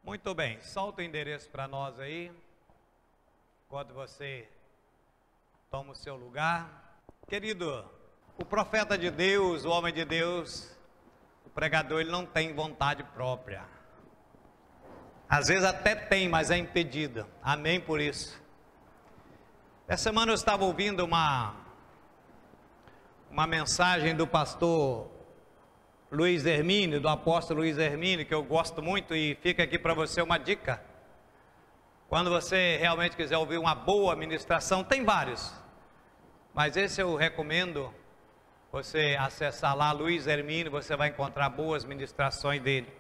Muito bem, solta o endereço para nós aí, enquanto você toma o seu lugar. Querido, o profeta de Deus, o homem de Deus, o pregador, ele não tem vontade própria. Às vezes até tem, mas é impedido. Amém por isso. Essa semana eu estava ouvindo uma mensagem do pastor Luiz Hermínio, do apóstolo Luiz Hermínio, que eu gosto muito, e fica aqui para você uma dica. Quando você realmente quiser ouvir uma boa ministração, tem vários, mas esse eu recomendo você acessar lá, Luiz Hermínio, você vai encontrar boas ministrações dele.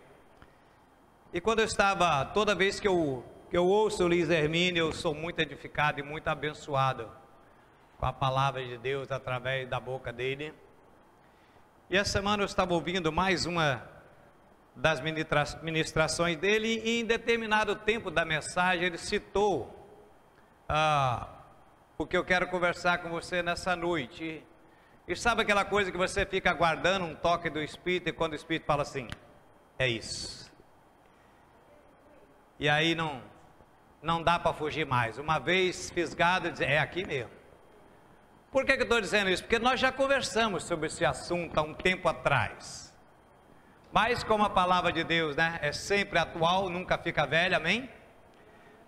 E quando eu estava, toda vez que eu ouço o Luiz Hermínio, eu sou muito edificado e muito abençoado com a palavra de Deus através da boca dele. E essa semana eu estava ouvindo mais uma das ministrações dele, e em determinado tempo da mensagem ele citou o que eu quero conversar com você nessa noite. E sabe aquela coisa que você fica aguardando um toque do Espírito, e quando o Espírito fala assim, é isso. E aí não dá para fugir mais. Uma vez fisgado, dizer, é aqui mesmo. Por que eu estou dizendo isso? Porque nós já conversamos sobre esse assunto há um tempo atrás. Mas como a palavra de Deus, né, é sempre atual, nunca fica velha, amém?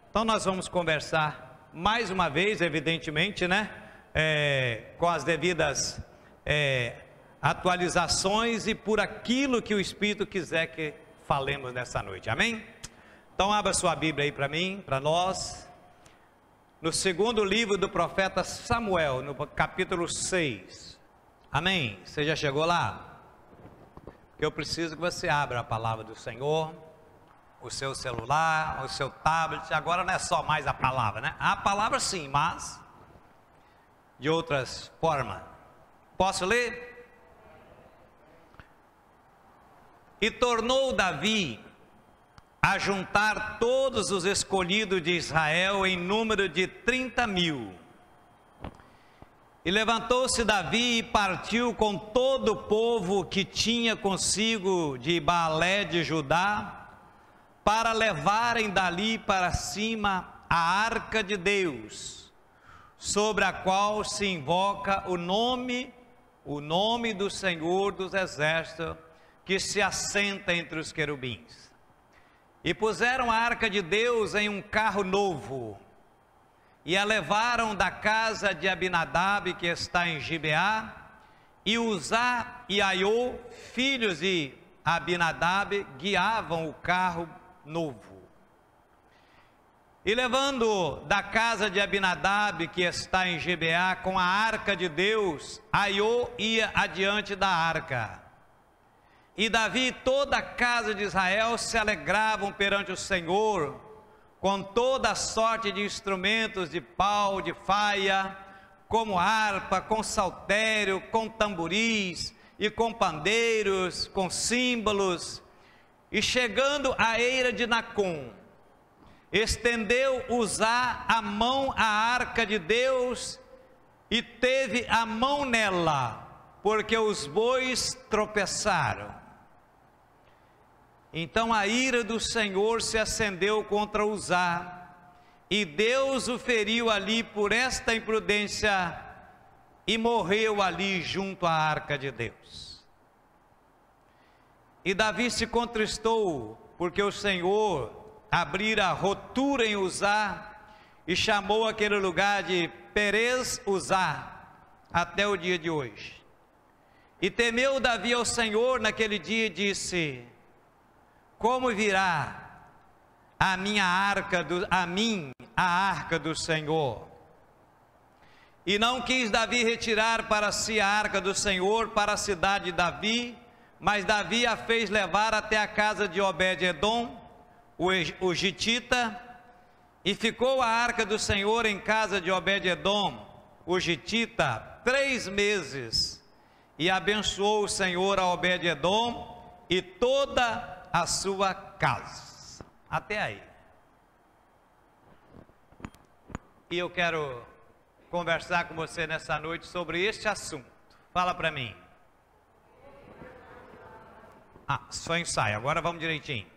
Então nós vamos conversar mais uma vez, evidentemente, né, com as devidas atualizações e por aquilo que o Espírito quiser que falemos nessa noite, amém? Então abra sua Bíblia aí para mim, para nós. No segundo livro do profeta Samuel, no capítulo 6. Amém? Você já chegou lá? Porque eu preciso que você abra a palavra do Senhor, o seu celular, o seu tablet. Agora não é só mais a palavra, né? A palavra sim, mas de outras formas. Posso ler? E tornou Davi a juntar todos os escolhidos de Israel em número de 30.000. E levantou-se Davi e partiu com todo o povo que tinha consigo de Baale de Judá, para levarem dali para cima a arca de Deus, sobre a qual se invoca o nome do Senhor dos Exércitos, que se assenta entre os querubins. E puseram a arca de Deus em um carro novo, e a levaram da casa de Abinadab, que está em Gibeá, e Uzá e Aiô, filhos de Abinadab, guiavam o carro novo. E levando da casa de Abinadab, que está em Gibeá, com a arca de Deus, Aiô ia adiante da arca. E Davi e toda a casa de Israel se alegravam perante o Senhor, com toda a sorte de instrumentos de pau, de faia, como harpa, com saltério, com tamboris, e com pandeiros, com símbolos. E chegando à eira de Nacon, estendeu Uzá a mão à arca de Deus, e teve a mão nela, porque os bois tropeçaram. Então a ira do Senhor se acendeu contra Uzá, e Deus o feriu ali por esta imprudência, e morreu ali junto à arca de Deus. E Davi se contristou, porque o Senhor abrira rotura em Uzá, e chamou aquele lugar de Perez Uzá, até o dia de hoje. E temeu Davi ao Senhor naquele dia, e disse: como virá a arca do Senhor? E não quis Davi retirar para si a arca do Senhor para a cidade de Davi, mas Davi a fez levar até a casa de Obed-edom, o gitita, e ficou a arca do Senhor em casa de Obed-edom, o gitita, 3 meses, e abençoou o Senhor a Obed-edom e toda a sua casa. Até aí. E eu quero conversar com você nessa noite sobre este assunto. Fala para mim. Só ensaio, agora vamos direitinho.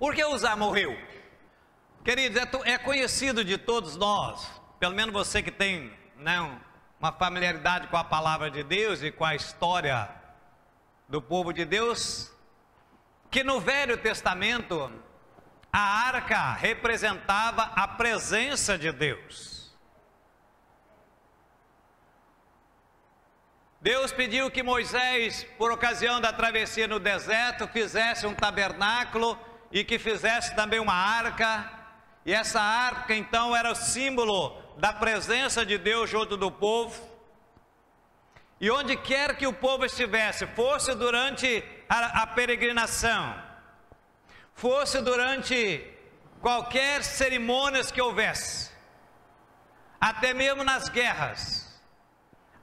Por que Uzá morreu? Queridos, é conhecido de todos nós, pelo menos você que tem, né, uma familiaridade com a palavra de Deus e com a história do povo de Deus, que no Velho Testamento a arca representava a presença de Deus. Deus pediu que Moisés, por ocasião da travessia no deserto, fizesse um tabernáculo e que fizesse também uma arca. E essa arca então era o símbolo da presença de Deus junto do povo. E onde quer que o povo estivesse, fosse durante a peregrinação, fosse durante qualquer cerimônia que houvesse, até mesmo nas guerras,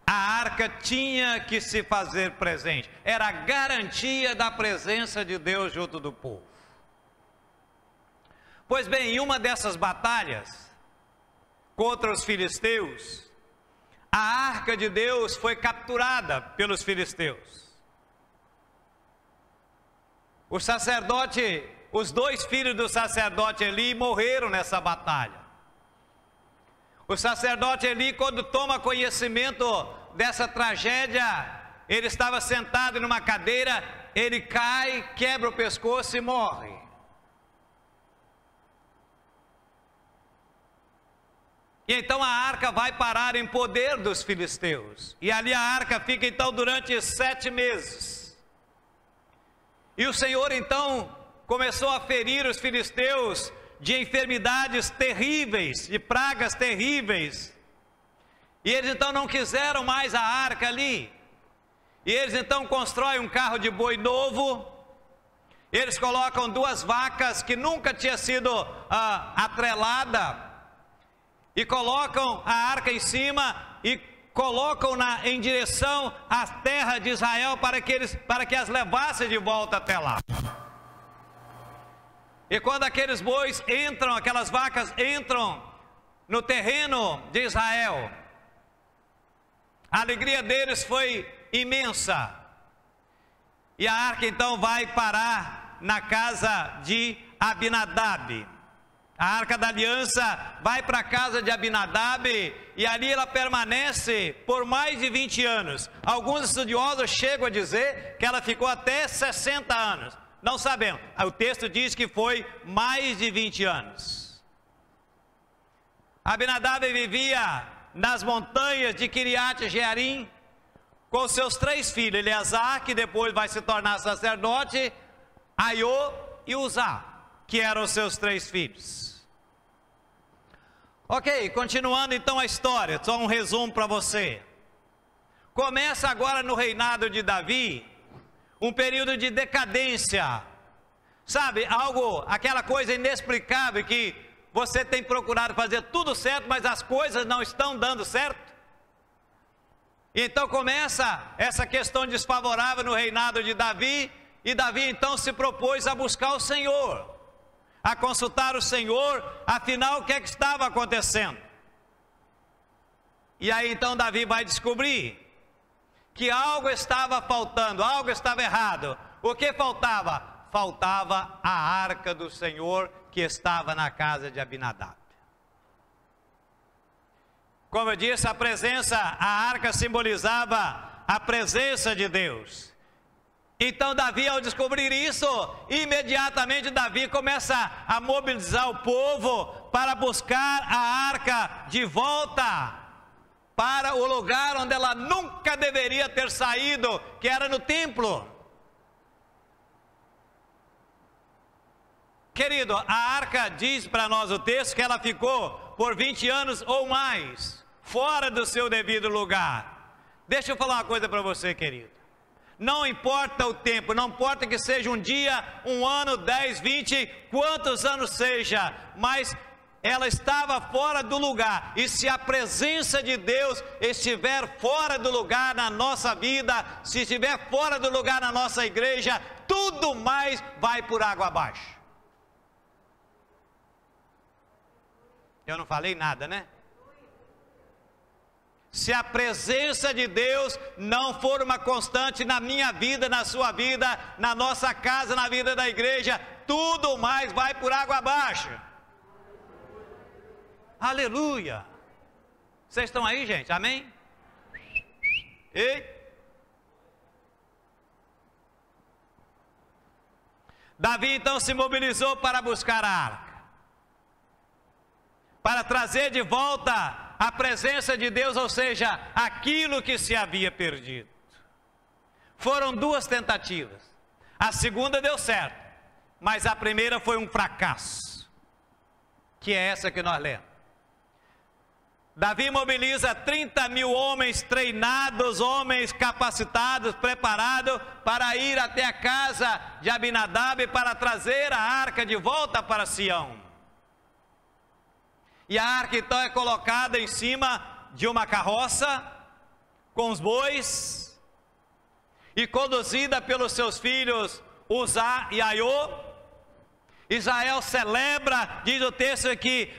a arca tinha que se fazer presente. Era a garantia da presença de Deus junto do povo. Pois bem, em uma dessas batalhas contra os filisteus, a arca de Deus foi capturada pelos filisteus. O sacerdote, os 2 filhos do sacerdote Eli morreram nessa batalha. O sacerdote Eli, quando toma conhecimento dessa tragédia, ele estava sentado numa cadeira, ele cai, quebra o pescoço e morre. E então a arca vai parar em poder dos filisteus. E ali a arca fica então durante 7 meses. E o Senhor então começou a ferir os filisteus de enfermidades terríveis, de pragas terríveis. E eles então não quiseram mais a arca ali. E eles então constroem um carro de boi novo. Eles colocam 2 vacas que nunca tinha sido atrelada. E colocam a arca em cima e colocam-na em direção à terra de Israel para que as levassem de volta até lá. E quando aqueles bois entram, aquelas vacas entram no terreno de Israel, a alegria deles foi imensa. E a arca então vai parar na casa de Abinadab. A arca da aliança vai para a casa de Abinadab e ali ela permanece por mais de 20 anos. Alguns estudiosos chegam a dizer que ela ficou até 60 anos. Não sabemos. O texto diz que foi mais de 20 anos. Abinadab vivia nas montanhas de Kiriat Jearim com seus 3 filhos, Eleazar, que depois vai se tornar sacerdote, Aiô e Uzá, que eram os seus 3 filhos. Ok, continuando então a história, só um resumo para você. Começa agora no reinado de Davi, um período de decadência, sabe, aquela coisa inexplicável que você tem procurado fazer tudo certo, mas as coisas não estão dando certo. Então começa essa questão desfavorável no reinado de Davi, e Davi então se propôs a buscar o Senhor, a consultar o Senhor, afinal o que é que estava acontecendo? E aí então Davi vai descobrir que algo estava faltando, algo estava errado. O que faltava? Faltava a arca do Senhor que estava na casa de Abinadab. Como eu disse, a arca simbolizava a presença de Deus. Então Davi, ao descobrir isso, imediatamente Davi começa a mobilizar o povo para buscar a arca de volta para o lugar onde ela nunca deveria ter saído, que era no templo. Querido, a arca diz para nós o texto que ela ficou por 20 anos ou mais, fora do seu devido lugar. Deixa eu falar uma coisa para você, querido. Não importa o tempo, não importa que seja um dia, um ano, 10, 20, quantos anos seja, mas ela estava fora do lugar. E se a presença de Deus estiver fora do lugar na nossa vida, se estiver fora do lugar na nossa igreja, tudo mais vai por água abaixo. Eu não falei nada, né? se a presença de Deus não for uma constante na minha vida, na sua vida, na nossa casa, na vida da igreja, tudo mais vai por água abaixo. Aleluia! Vocês estão aí, gente? Amém? Ei? Davi então se mobilizou para buscar a arca, para trazer de volta a presença de Deus, ou seja, aquilo que se havia perdido. Foram 2 tentativas, a segunda deu certo, mas a primeira foi um fracasso, que é essa que nós lemos. Davi mobiliza 30.000 homens treinados, homens capacitados, preparados para ir até a casa de Abinadab para trazer a arca de volta para Sião. E a arca então é colocada em cima de uma carroça com os bois e conduzida pelos seus filhos Uzá e Aiô. Israel celebra, diz o texto que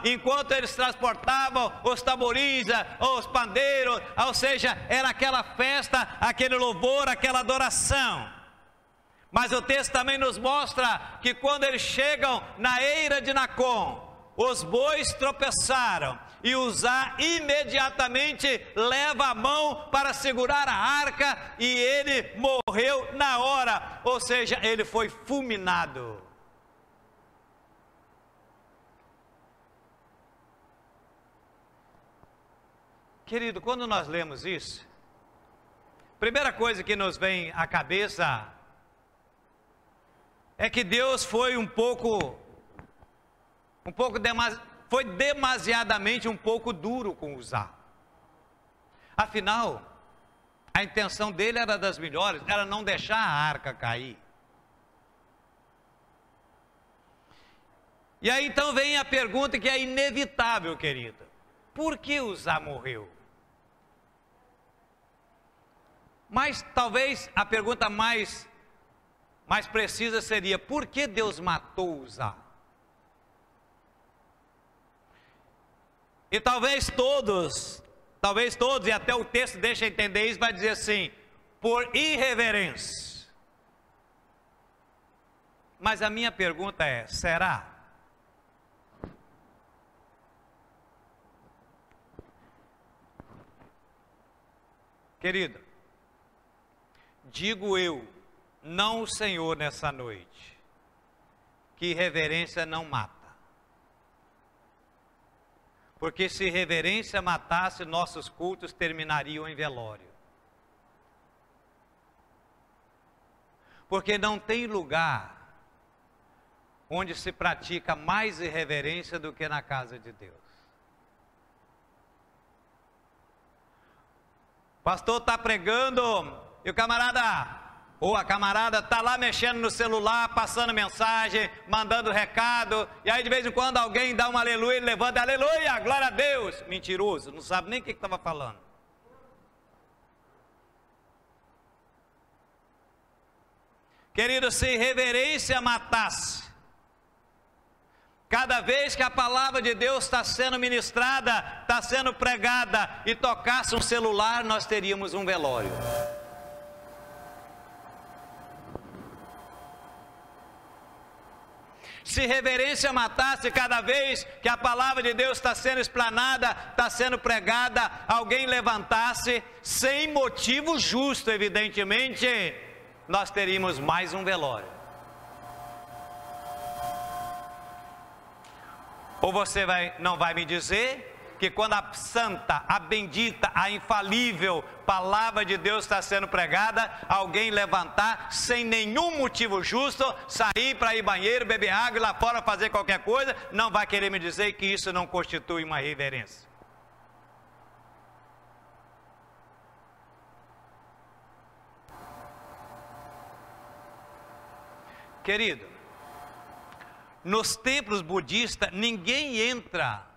enquanto eles transportavam os tamborins, os pandeiros, ou seja, era aquela festa, aquele louvor, aquela adoração. Mas o texto também nos mostra que quando eles chegam na eira de Nacon, os bois tropeçaram e Uzá imediatamente leva a mão para segurar a arca e ele morreu na hora, ou seja, ele foi fulminado. Querido, quando nós lemos isso, primeira coisa que nos vem à cabeça é que Deus foi foi demasiadamente um pouco duro com Uzá. Afinal, a intenção dele era das melhores, era não deixar a arca cair. E aí então vem a pergunta que é inevitável, querido: por que Uzá morreu? Mas talvez a pergunta mais precisa seria: por que Deus matou Uzá? E talvez todos, e até o texto deixa entender isso, vai dizer assim: por irreverência. Mas a minha pergunta é: será? Querido, digo eu, não o Senhor nessa noite, que reverência não mata. Porque se reverência matasse, nossos cultos terminariam em velório. Porque não tem lugar onde se pratica mais irreverência do que na casa de Deus. O pastor está pregando e o camarada ou a camarada está lá mexendo no celular, passando mensagem, mandando recado, e aí de vez em quando alguém dá um aleluia, ele levanta: aleluia, glória a Deus. Mentiroso, não sabe nem o que estava falando. Querido, se reverência matasse, cada vez que a palavra de Deus está sendo ministrada, está sendo pregada, e tocasse um celular, nós teríamos um velório. Se reverência matasse, cada vez que a palavra de Deus está sendo explanada, está sendo pregada, alguém levantasse, sem motivo justo, evidentemente, nós teríamos mais um velório. Ou você não vai me dizer que quando a santa, a bendita, a infalível palavra de Deus está sendo pregada, alguém levantar sem nenhum motivo justo, sair para ir banheiro, beber água e lá fora fazer qualquer coisa, não vai querer me dizer que isso não constitui uma reverência? Querido, nos templos budistas ninguém entra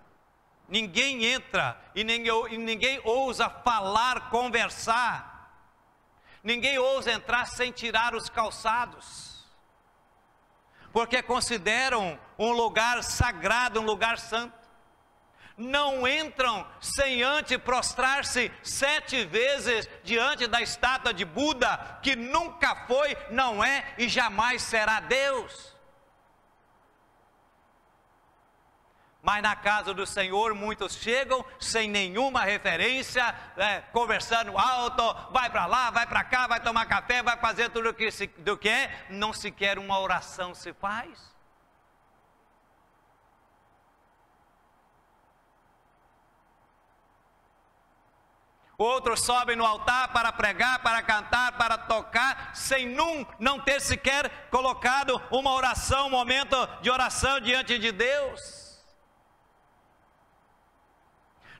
e ninguém ousa falar, conversar, ninguém ousa entrar sem tirar os calçados, porque consideram um lugar sagrado, um lugar santo. não entram sem antes prostrar-se 7 vezes diante da estátua de Buda, que nunca foi, não é e jamais será Deus. Mas na casa do Senhor muitos chegam sem nenhuma referência, conversando alto, vai para lá, vai para cá, vai tomar café, vai fazer tudo do que é, não sequer uma oração se faz. Outros sobem no altar para pregar, para cantar, para tocar, sem não ter sequer colocado uma oração, um momento de oração diante de Deus.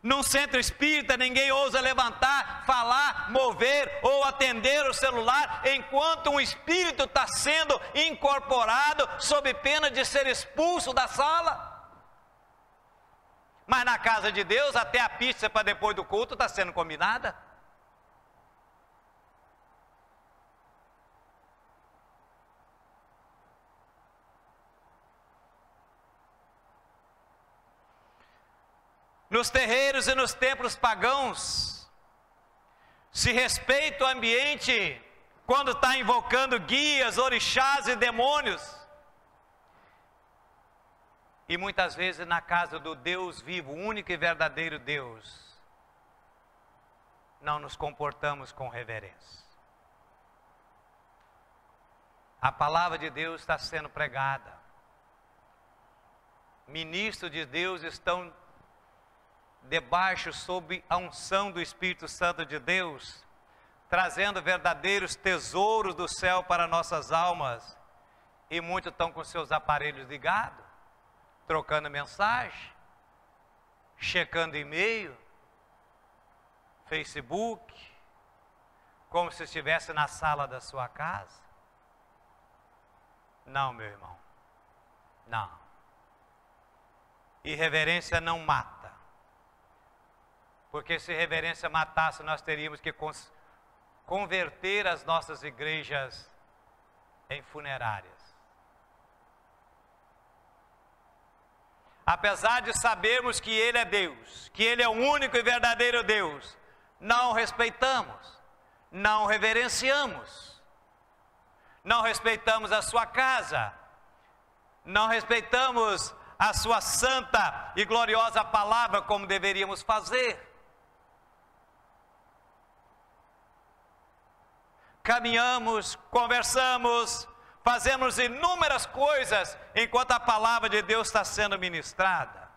Num centro espírita, ninguém ousa levantar, falar, mover ou atender o celular, enquanto um espírito está sendo incorporado, sob pena de ser expulso da sala. Mas na casa de Deus, até a pizza para depois do culto está sendo combinada. Nos terreiros e nos templos pagãos, se respeita o ambiente quando está invocando guias, orixás e demônios. E muitas vezes na casa do Deus vivo, único e verdadeiro Deus, não nos comportamos com reverência. A palavra de Deus está sendo pregada. Ministros de Deus estão debaixo, sob a unção do Espírito Santo de Deus, trazendo verdadeiros tesouros do céu para nossas almas. E muitos estão com seus aparelhos ligados, trocando mensagem, checando e-mail, Facebook, como se estivesse na sala da sua casa. Não, meu irmão, não. Irreverência não mata, porque se reverência matasse, nós teríamos que converter as nossas igrejas em funerárias. Apesar de sabermos que Ele é Deus, que Ele é o único e verdadeiro Deus, não respeitamos, não reverenciamos, não respeitamos a sua casa, não respeitamos a sua santa e gloriosa palavra como deveríamos fazer. Caminhamos, conversamos, fazemos inúmeras coisas enquanto a palavra de Deus está sendo ministrada.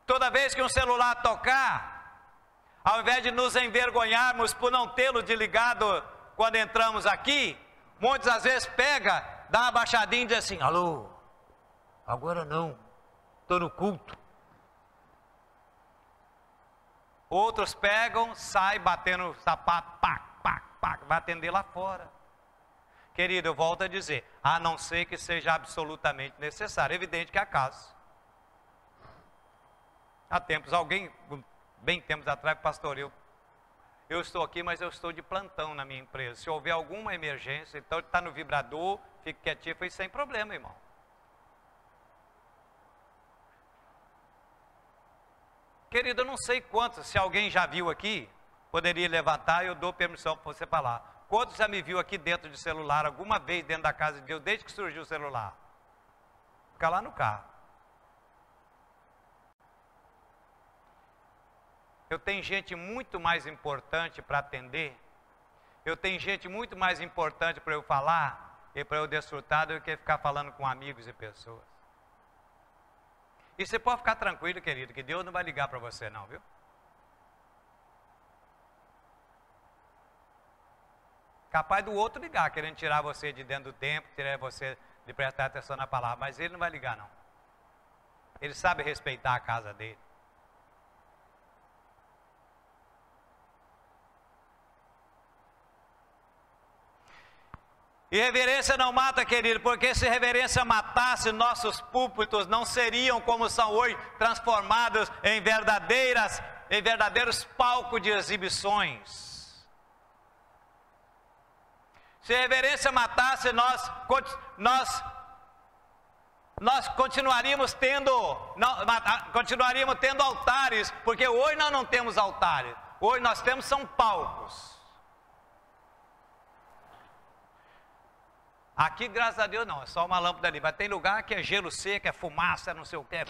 Toda vez que um celular tocar, ao invés de nos envergonharmos por não tê-lo desligado quando entramos aqui, muitas às vezes pega, dá uma baixadinha e diz assim: alô, agora não, estou no culto. Outros pegam, saem batendo sapato, vai atender lá fora. Querido, eu volto a dizer, a não ser que seja absolutamente necessário. É evidente que há casos. Há tempos, bem tempos atrás, pastor, eu estou aqui, mas eu estou de plantão na minha empresa. Se houver alguma emergência, então está no vibrador, fique quietinho, foi sem problema, irmão. Querido, eu não sei quantos, se alguém já viu aqui, poderia levantar, eu dou permissão para você falar. Quantos já me viu aqui dentro de celular, alguma vez dentro da casa de Deus, desde que surgiu o celular? Fica lá no carro. Eu tenho gente muito mais importante para atender, eu tenho gente muito mais importante para eu falar e para eu desfrutar do que ficar falando com amigos e pessoas. E você pode ficar tranquilo, querido, que Deus não vai ligar para você não, viu? Capaz do outro ligar, querendo tirar você de dentro do templo, tirar você de prestar atenção na palavra, mas Ele não vai ligar não. Ele sabe respeitar a casa dele. E reverência não mata, querido, porque se reverência matasse, nossos púlpitos não seriam como são hoje, transformados em verdadeiros palcos de exibições. Se reverência matasse, nós nós continuaríamos tendo altares, porque hoje nós não temos altares, hoje nós temos são palcos. Aqui, graças a Deus, não, é só uma lâmpada ali, mas tem lugar que é gelo seco, é fumaça, não sei o que.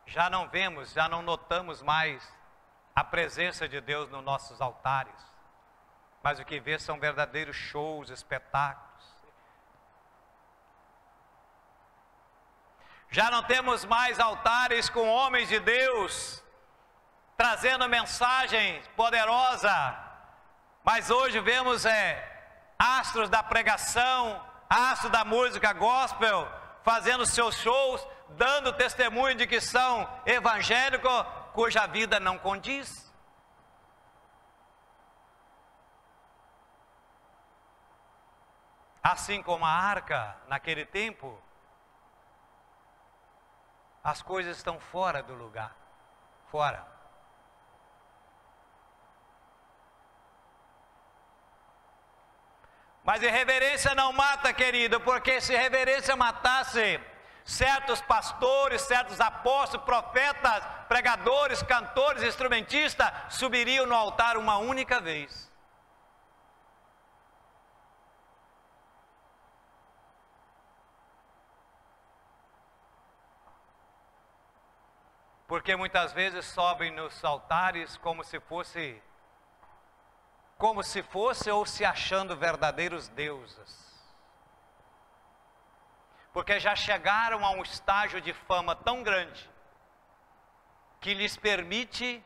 Já não vemos, já não notamos mais a presença de Deus nos nossos altares, mas o que vê são verdadeiros shows, espetáculos. Já não temos mais altares com homens de Deus, trazendo mensagem poderosa, mas hoje vemos astros da pregação, astros da música gospel, fazendo seus shows, dando testemunho de que são evangélicos, cuja vida não condiz. Assim como a arca, naquele tempo, as coisas estão fora do lugar, fora. Mas irreverência não mata, querido, porque se reverência matasse, certos pastores, certos apóstolos, profetas, pregadores, cantores, instrumentistas, subiriam no altar uma única vez. Porque muitas vezes sobem nos altares como se fosse ou se achando verdadeiros deuses. Porque já chegaram a um estágio de fama tão grande, que lhes permite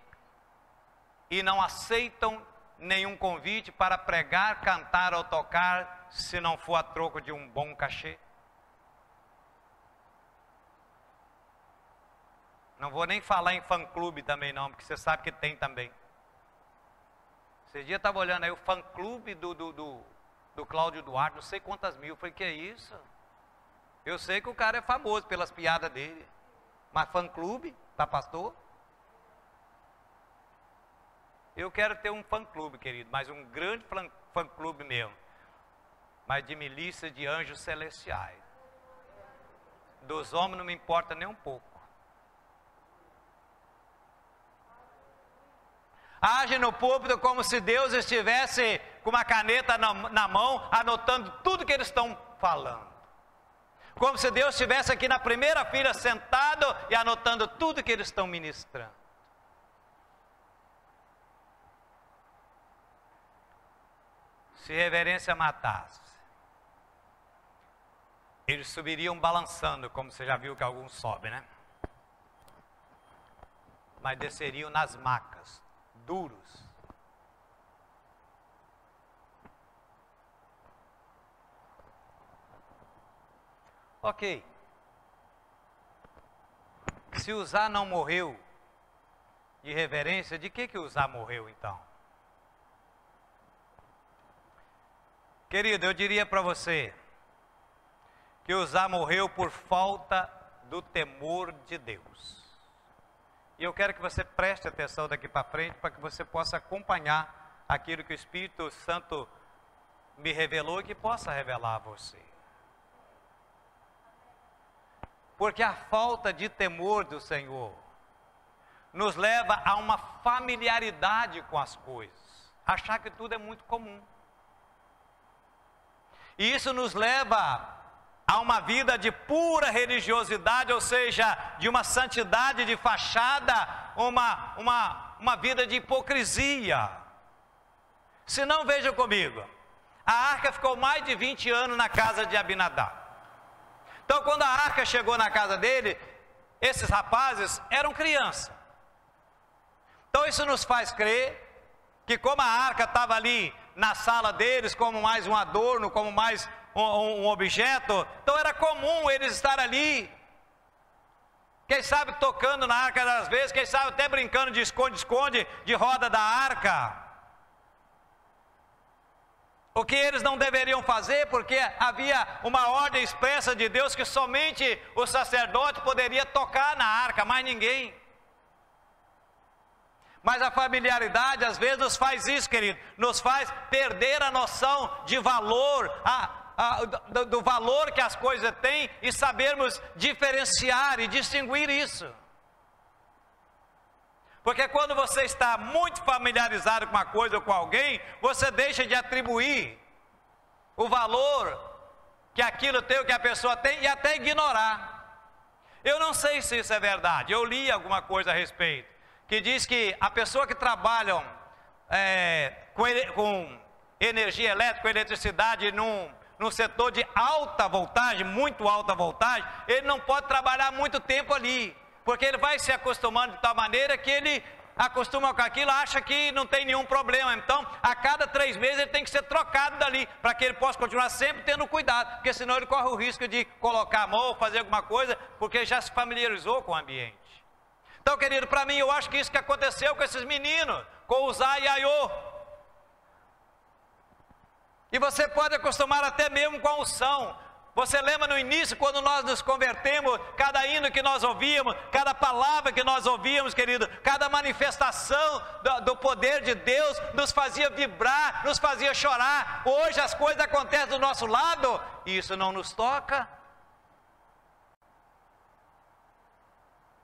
e não aceitam nenhum convite para pregar, cantar ou tocar, se não for a troco de um bom cachê. Não vou nem falar em fã-clube também não, porque você sabe que tem também. Esse dia eu estava olhando aí o fã-clube do Cláudio Duarte, não sei quantas mil. Eu falei, que é isso? Eu sei que o cara é famoso pelas piadas dele, mas fã-clube para pastor? Eu quero ter um fã-clube, querido, mas um grande fã-clube mesmo, mas de milícia de anjos celestiais. Dos homens não me importa nem um pouco. Age no púlpito como se Deus estivesse com uma caneta na mão, anotando tudo que eles estão falando. Como se Deus estivesse aqui na primeira fila sentado e anotando tudo que eles estão ministrando. Se reverência matasse, eles subiriam balançando, como você já viu que alguns sobem, né? Mas desceriam nas macas, duros. Ok. Se Uzá não morreu de reverência, de que Uzá morreu então? Querido, eu diria para você que Uzá morreu por falta do temor de Deus. E eu quero que você preste atenção daqui para frente, para que você possa acompanhar aquilo que o Espírito Santo me revelou e que possa revelar a você. Porque a falta de temor do Senhor nos leva a uma familiaridade com as coisas, achar que tudo é muito comum. E isso nos leva a uma vida de pura religiosidade, ou seja, de uma santidade de fachada, uma vida de hipocrisia. Se não, veja comigo, a arca ficou mais de 20 anos na casa de Abinadá. Então, quando a arca chegou na casa dele, esses rapazes eram crianças. Então, isso nos faz crer que como a arca estava ali na sala deles, como mais um adorno, como mais um objeto, então era comum eles estar ali. Quem sabe tocando na arca das vezes, quem sabe até brincando de esconde-esconde, de roda da arca. O que eles não deveriam fazer, porque havia uma ordem expressa de Deus que somente o sacerdote poderia tocar na arca, mais ninguém. Mas a familiaridade às vezes nos faz isso, querido, nos faz perder a noção de valor, do valor que as coisas têm e sabermos diferenciar e distinguir isso. Porque quando você está muito familiarizado com uma coisa ou com alguém, você deixa de atribuir o valor que aquilo tem, o que a pessoa tem, e até ignorar. Eu não sei se isso é verdade, eu li alguma coisa a respeito, que diz que a pessoa que trabalha com energia elétrica, com eletricidade, num setor de alta voltagem, muito alta voltagem, ele não pode trabalhar muito tempo ali, porque ele vai se acostumando de tal maneira que ele acostuma com aquilo, acha que não tem nenhum problema. Então, a cada 3 meses ele tem que ser trocado dali, para que ele possa continuar sempre tendo cuidado, porque senão ele corre o risco de colocar a mão ou fazer alguma coisa, porque já se familiarizou com o ambiente. Então, querido, para mim, eu acho que isso que aconteceu com esses meninos, com o Uzá e Aiô. E você pode acostumar até mesmo com a unção. Você lembra no início, quando nós nos convertemos, cada hino que nós ouvíamos, cada palavra que nós ouvíamos, querido, cada manifestação do poder de Deus nos fazia vibrar, nos fazia chorar. Hoje as coisas acontecem do nosso lado e isso não nos toca.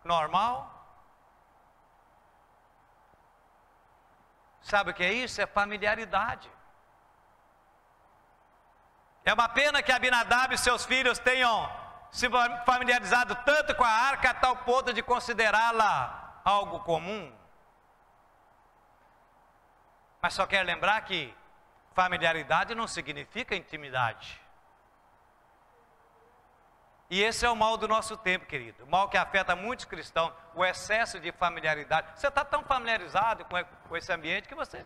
Normal? Sabe o que é isso? É familiaridade. É uma pena que Abinadab e seus filhos tenham se familiarizado tanto com a arca a tal ponto de considerá-la algo comum. Mas só quero lembrar que familiaridade não significa intimidade. E esse é o mal do nosso tempo, querido. O mal que afeta muitos cristãos, o excesso de familiaridade. Você está tão familiarizado com esse ambiente que você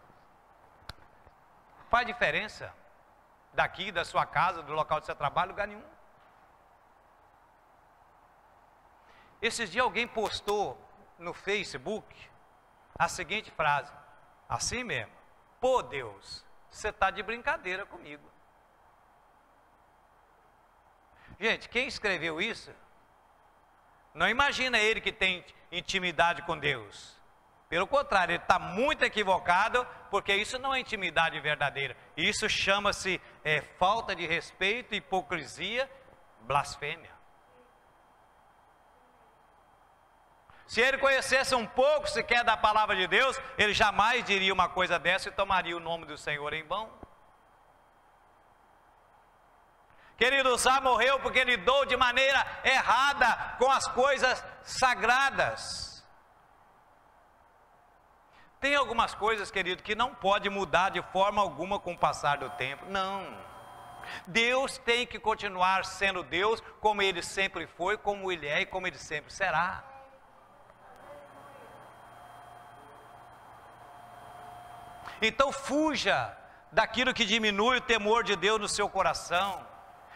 faz diferença. Daqui, da sua casa, do local de seu trabalho, lugar nenhum. Esses dias alguém postou no Facebook a seguinte frase, assim mesmo: pô Deus, você está de brincadeira comigo. Gente, quem escreveu isso, não imagina ele que tem intimidade com Deus. Pelo contrário, ele está muito equivocado, porque isso não é intimidade verdadeira. Isso chama-se falta de respeito, hipocrisia, blasfêmia. Se ele conhecesse um pouco sequer da palavra de Deus, ele jamais diria uma coisa dessa e tomaria o nome do Senhor em vão. Querido, Uzá morreu porque lidou de maneira errada com as coisas sagradas. Tem algumas coisas, querido, que não pode mudar de forma alguma com o passar do tempo. Não. Deus tem que continuar sendo Deus, como Ele sempre foi, como Ele é e como Ele sempre será. Então fuja daquilo que diminui o temor de Deus no seu coração.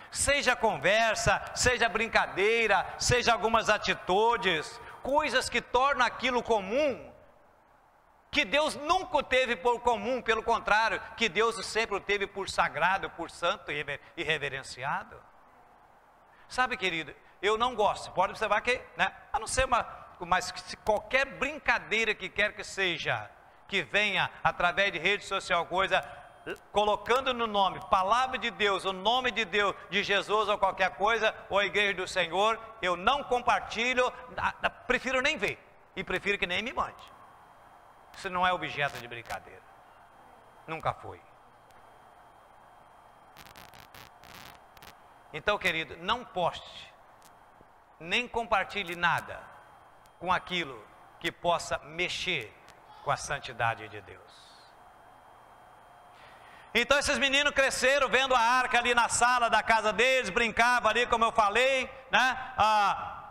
Seja conversa, seja brincadeira, seja algumas atitudes, coisas que tornam aquilo comum, que Deus nunca teve por comum, pelo contrário, que Deus sempre o teve por sagrado, por santo e reverenciado. Sabe, querido, eu não gosto, pode observar que, né, a não ser mas qualquer brincadeira que quer que seja, que venha através de rede social, coisa, colocando no nome, palavra de Deus, o nome de Deus, de Jesus ou qualquer coisa, ou a igreja do Senhor, eu não compartilho, prefiro nem ver, e prefiro que nem me mande. Isso não é objeto de brincadeira. Nunca foi. Então, querido, não poste, nem compartilhe nada com aquilo que possa mexer com a santidade de Deus. Então esses meninos cresceram vendo a arca ali na sala da casa deles, brincavam ali, como eu falei, né?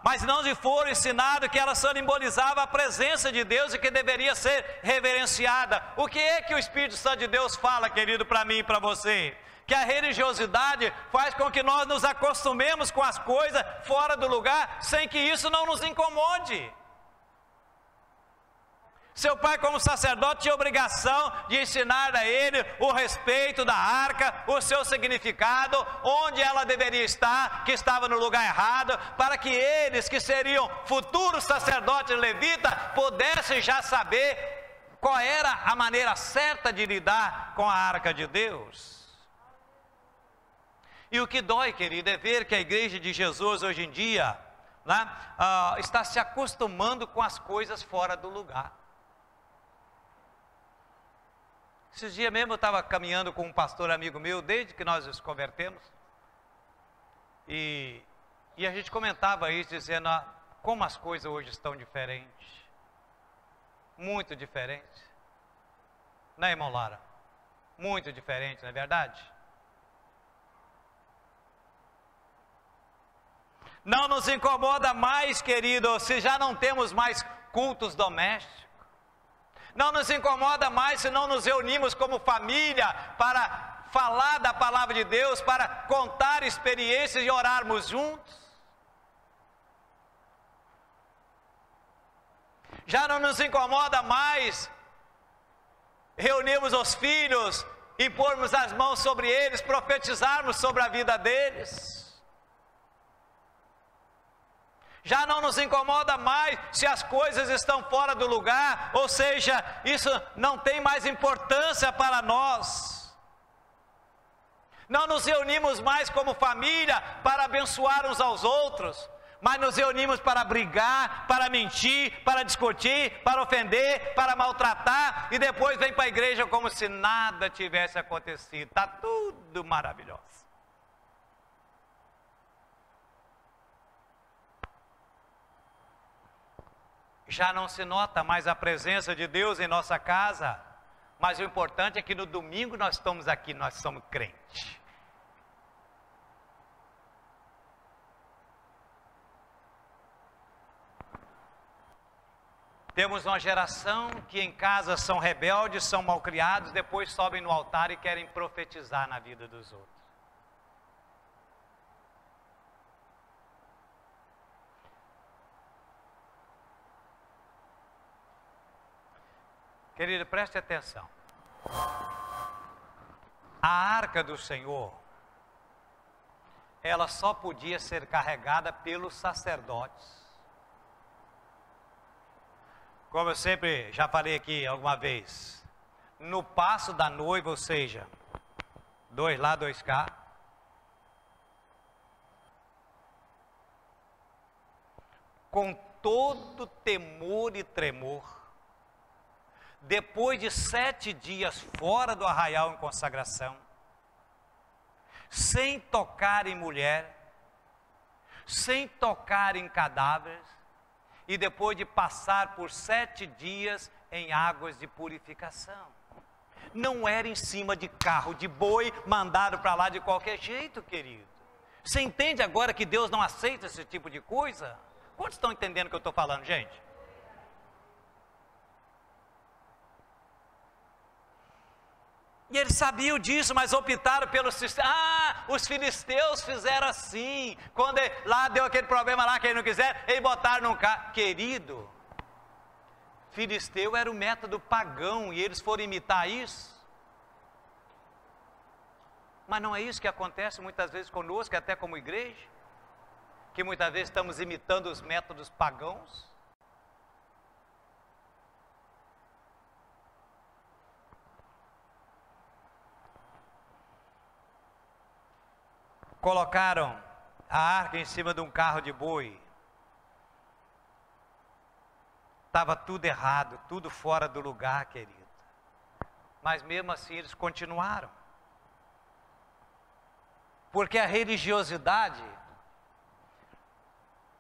Mas não lhe foram ensinados que ela simbolizava a presença de Deus e que deveria ser reverenciada. O que é que o Espírito Santo de Deus fala, querido, para mim e para você? Que a religiosidade faz com que nós nos acostumemos com as coisas fora do lugar, sem que isso não nos incomode. Seu pai, como sacerdote, tinha obrigação de ensinar a ele o respeito da arca, o seu significado, onde ela deveria estar, que estava no lugar errado, para que eles, que seriam futuros sacerdotes levitas, pudessem já saber qual era a maneira certa de lidar com a arca de Deus. E o que dói, querido, é ver que a igreja de Jesus hoje em dia, né, está se acostumando com as coisas fora do lugar. Esses dias mesmo eu estava caminhando com um pastor amigo meu, desde que nós nos convertemos, e a gente comentava isso, dizendo como as coisas hoje estão diferentes, muito diferentes, né, irmão Lara? Muito diferente, não é verdade? Não nos incomoda mais, querido, se já não temos mais cultos domésticos. Não nos incomoda mais se não nos reunimos como família para falar da palavra de Deus, para contar experiências e orarmos juntos. Já não nos incomoda mais reunirmos os filhos, impormos as mãos sobre eles, profetizarmos sobre a vida deles. Já não nos incomoda mais se as coisas estão fora do lugar, ou seja, isso não tem mais importância para nós. Não nos reunimos mais como família para abençoar uns aos outros, mas nos reunimos para brigar, para mentir, para discutir, para ofender, para maltratar, e depois vem para a igreja como se nada tivesse acontecido. Está tudo maravilhoso. Já não se nota mais a presença de Deus em nossa casa, mas o importante é que no domingo nós estamos aqui, nós somos crentes. Temos uma geração que em casa são rebeldes, são malcriados, depois sobem no altar e querem profetizar na vida dos outros. Querido, preste atenção. A arca do Senhor, ela só podia ser carregada pelos sacerdotes. Como eu sempre já falei aqui alguma vez, no passo da noiva, ou seja, 2 lá, 2 cá, com todo temor e tremor, depois de 7 dias fora do arraial em consagração, sem tocar em mulher, sem tocar em cadáveres, e depois de passar por 7 dias em águas de purificação. Não era em cima de carro de boi, mandado para lá de qualquer jeito, querido. Você entende agora que Deus não aceita esse tipo de coisa? Quantos estão entendendo o que eu estou falando, gente? E eles sabiam disso, mas optaram pelo sistema. Os filisteus fizeram assim. Quando lá deu aquele problema lá que eles não quiseram, eles botaram num carro. Querido, filisteu era o método pagão e eles foram imitar isso. Mas não é isso que acontece muitas vezes conosco, até como igreja? Que muitas vezes estamos imitando os métodos pagãos. Colocaram a arca em cima de um carro de boi. Estava tudo errado, tudo fora do lugar, querido. Mas mesmo assim eles continuaram. Porque a religiosidade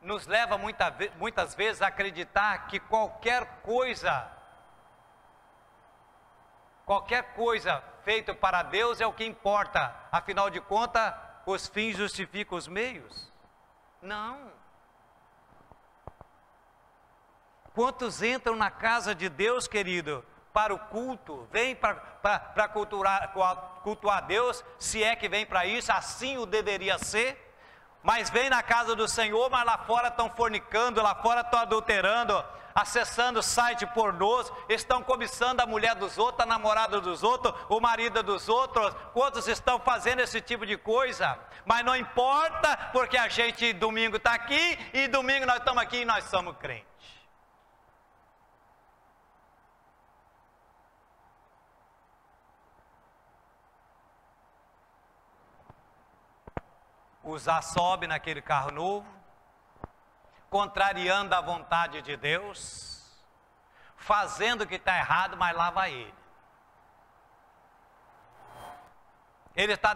nos leva muitas vezes a acreditar que qualquer coisa feita para Deus é o que importa. Afinal de contas, os fins justificam os meios? Não. Quantos entram na casa de Deus, querido, para o culto, vem para cultuar Deus, se é que vem para isso, assim o deveria ser, mas vem na casa do Senhor, mas lá fora estão fornicando, lá fora estão adulterando, acessando site pornôs, estão cobiçando a mulher dos outros, a namorada dos outros, o marido dos outros. Quantos estão fazendo esse tipo de coisa? Mas não importa, porque a gente domingo está aqui, e domingo nós estamos aqui e nós somos crentes. Uzá sobe naquele carro novo, contrariando a vontade de Deus, fazendo o que está errado, mas lá vai ele. Ele está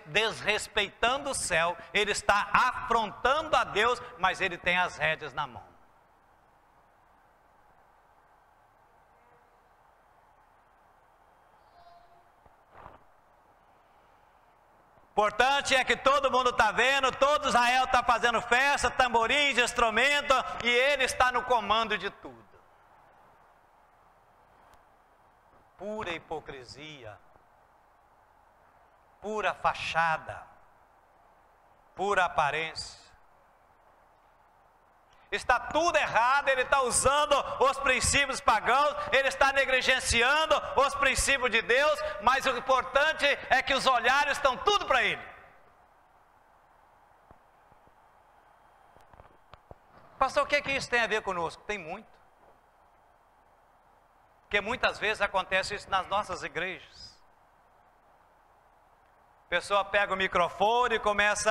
desrespeitando o céu, ele está afrontando a Deus, mas ele tem as rédeas na mão. Importante é que todo mundo está vendo, todo Israel está fazendo festa, tamborins, instrumento, e ele está no comando de tudo. Pura hipocrisia, pura fachada, pura aparência. Está tudo errado, ele está usando os princípios pagãos, ele está negligenciando os princípios de Deus, mas o importante é que os olhares estão tudo para ele. Pastor, o que é que isso tem a ver conosco? Tem muito. Porque muitas vezes acontece isso nas nossas igrejas. A pessoa pega o microfone e começa,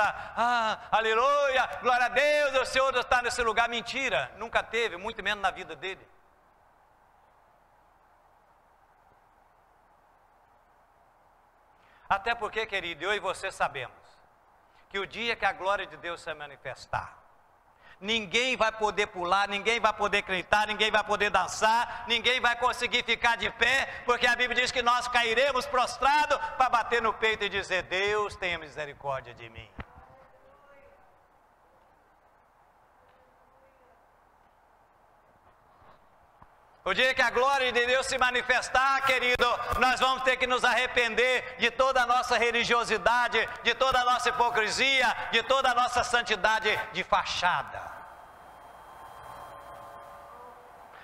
aleluia, glória a Deus, o Senhor está nesse lugar. Mentira, nunca teve, muito menos na vida dele. Até porque, querido, eu e você sabemos que o dia que a glória de Deus se manifestar, ninguém vai poder pular, ninguém vai poder gritar, ninguém vai poder dançar, ninguém vai conseguir ficar de pé, porque a Bíblia diz que nós cairemos prostrados para bater no peito e dizer: Deus tenha misericórdia de mim. O dia que a glória de Deus se manifestar, querido, nós vamos ter que nos arrepender de toda a nossa religiosidade, de toda a nossa hipocrisia, de toda a nossa santidade de fachada.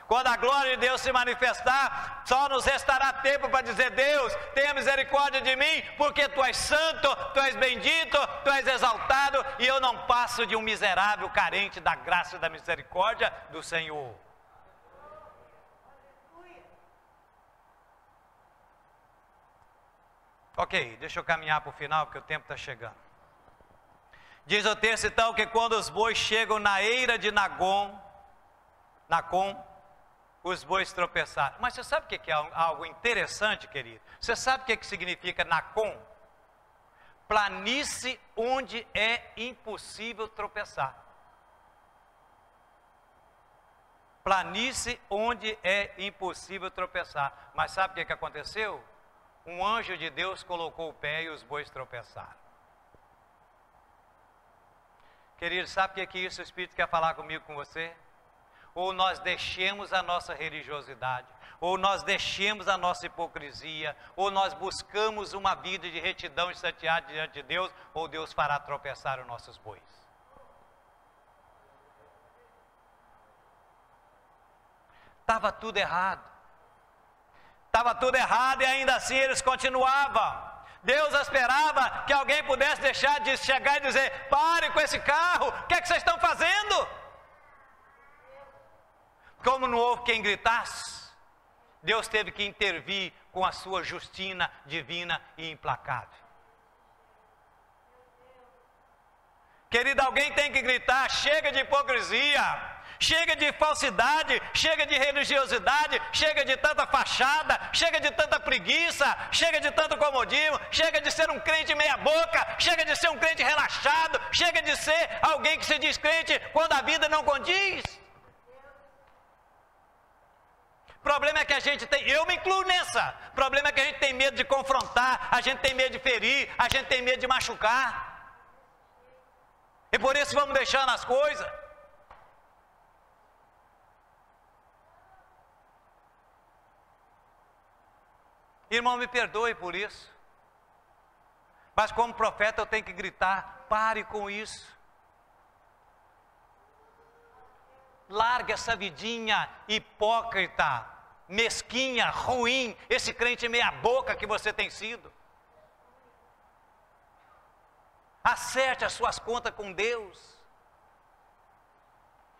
Quando a glória de Deus se manifestar, só nos restará tempo para dizer: Deus, tenha misericórdia de mim, porque Tu és santo, Tu és bendito, Tu és exaltado, e eu não passo de um miserável carente da graça e da misericórdia do Senhor. Ok, deixa eu caminhar para o final, porque o tempo está chegando. Diz o texto então que quando os bois chegam na eira de Nacon, os bois tropeçaram. Mas você sabe o que é algo interessante, querido? Você sabe o que significa Nacon? Planície onde é impossível tropeçar. Planície onde é impossível tropeçar. Mas sabe o que aconteceu? Um anjo de Deus colocou o pé e os bois tropeçaram. Querido, sabe o que isso o Espírito quer falar comigo, com você? Ou nós deixemos a nossa religiosidade, ou nós deixemos a nossa hipocrisia, ou nós buscamos uma vida de retidão e santidade diante de Deus, ou Deus fará tropeçar os nossos bois. Estava tudo errado. Estava tudo errado e ainda assim eles continuavam. Deus esperava que alguém pudesse deixar de chegar e dizer: pare com esse carro, o que é que vocês estão fazendo? Como não houve quem gritasse, Deus teve que intervir com a sua justina divina e implacável. Querido, alguém tem que gritar: chega de hipocrisia, chega de falsidade, chega de religiosidade, chega de tanta fachada, chega de tanta preguiça, chega de tanto comodismo, chega de ser um crente meia boca, chega de ser um crente relaxado, chega de ser alguém que se diz crente quando a vida não condiz. O problema é que a gente tem, eu me incluo nessa, o problema é que a gente tem medo de confrontar, a gente tem medo de ferir, a gente tem medo de machucar. E por isso vamos deixando as coisas. Irmão, me perdoe por isso. Mas como profeta eu tenho que gritar: pare com isso. Larga essa vidinha hipócrita, mesquinha, ruim, esse crente meia boca que você tem sido. Acerte as suas contas com Deus.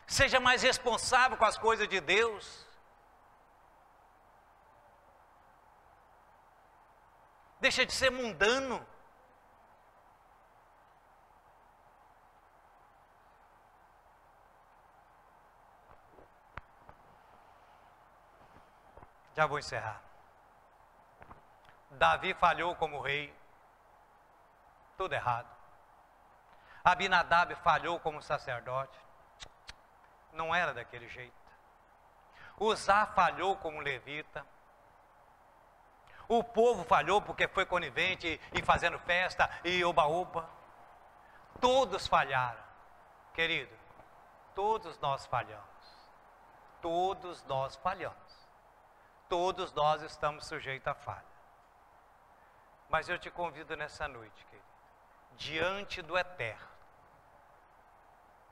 Seja mais responsável com as coisas de Deus. Deixa de ser mundano. Já vou encerrar. Davi falhou como rei. Tudo errado. Abinadab falhou como sacerdote. Não era daquele jeito. Uzá falhou como levita. O povo falhou porque foi conivente e fazendo festa e oba-oba. Todos falharam. Querido, todos nós falhamos. Todos nós falhamos. Todos nós estamos sujeitos à falha. Mas eu te convido nessa noite, querido, diante do Eterno,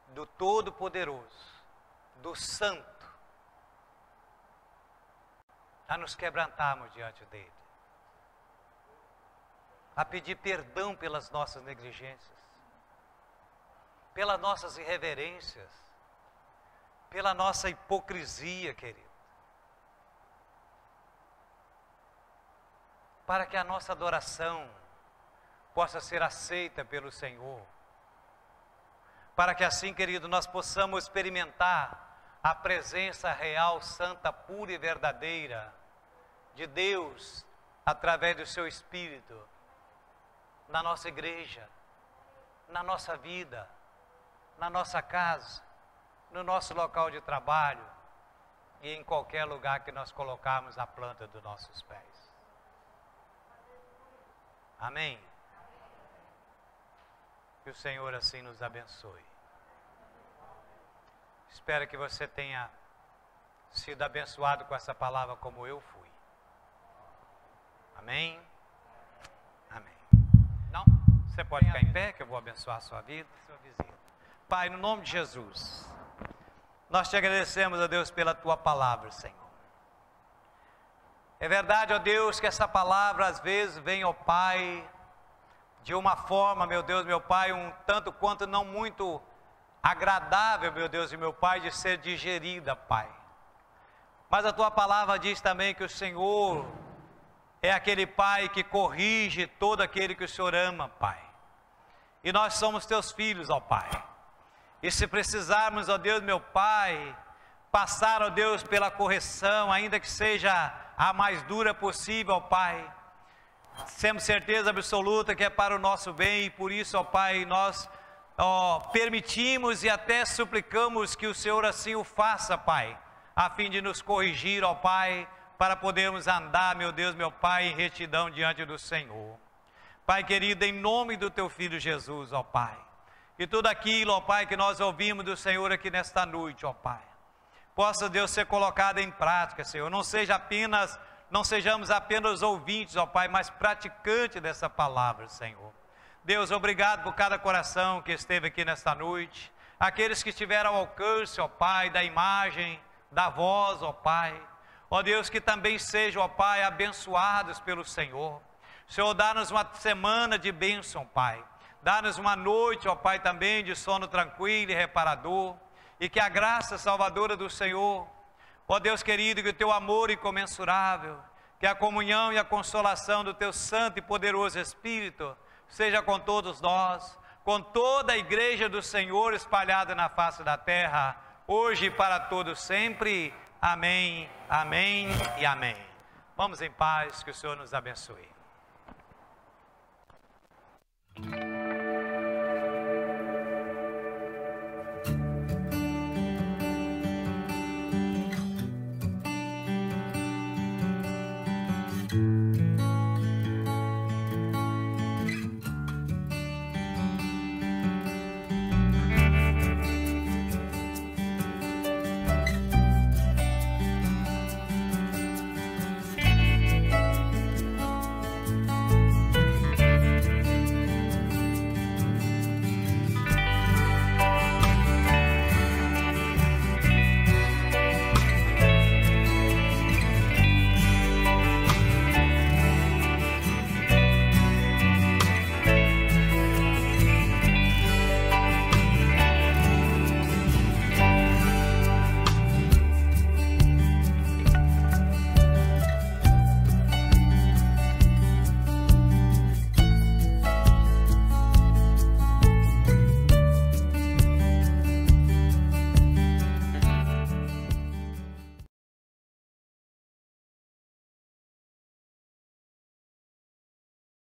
do Todo-Poderoso, do Santo, a nos quebrantarmos diante dele, a pedir perdão pelas nossas negligências, pelas nossas irreverências, pela nossa hipocrisia, querido. Para que a nossa adoração possa ser aceita pelo Senhor. Para que assim, querido, nós possamos experimentar a presença real, santa, pura e verdadeira de Deus, através do seu Espírito, na nossa igreja, na nossa vida, na nossa casa, no nosso local de trabalho e em qualquer lugar que nós colocarmos a planta dos nossos pés. Amém? Que o Senhor assim nos abençoe. Espero que você tenha sido abençoado com essa palavra como eu fui. Amém? Amém. Não? Você pode ficar em pé que eu vou abençoar a sua vida, seu vizinho. Pai, no nome de Jesus, nós te agradecemos, ó Deus, pela tua palavra, Senhor. É verdade, ó Deus, que essa palavra às vezes vem, ó Pai, de uma forma, meu Deus, meu Pai, um tanto quanto não muito agradável, meu Deus e meu Pai, de ser digerida, Pai. Mas a tua palavra diz também que o Senhor é aquele Pai que corrige todo aquele que o Senhor ama, Pai. E nós somos teus filhos, ó Pai. E se precisarmos, ó Deus, meu Pai, passar, ó Deus, pela correção, ainda que seja a mais dura possível, ó Pai, temos certeza absoluta que é para o nosso bem, e por isso, ó Pai, nós permitimos e até suplicamos que o Senhor assim o faça, Pai, a fim de nos corrigir, ó Pai, para podermos andar, meu Deus, meu Pai, em retidão diante do Senhor. Pai querido, em nome do teu Filho Jesus, ó Pai, e tudo aquilo, ó Pai, que nós ouvimos do Senhor aqui nesta noite, ó Pai, possa, Deus, ser colocado em prática, Senhor. Não sejamos apenas ouvintes, ó Pai, mas praticantes dessa palavra, Senhor. Deus, obrigado por cada coração que esteve aqui nesta noite. Aqueles que estiveram ao alcance, ó Pai, da imagem, da voz, ó Pai. Ó Deus, que também sejam, ó Pai, abençoados pelo Senhor. Senhor, dá-nos uma semana de bênção, Pai. Dá-nos uma noite, ó Pai, também de sono tranquilo e reparador. E que a graça salvadora do Senhor, ó Deus querido, que o teu amor incomensurável, que a comunhão e a consolação do teu santo e poderoso Espírito, seja com todos nós, com toda a igreja do Senhor espalhada na face da terra, hoje e para todos sempre. Amém, amém e amém. Vamos em paz, que o Senhor nos abençoe.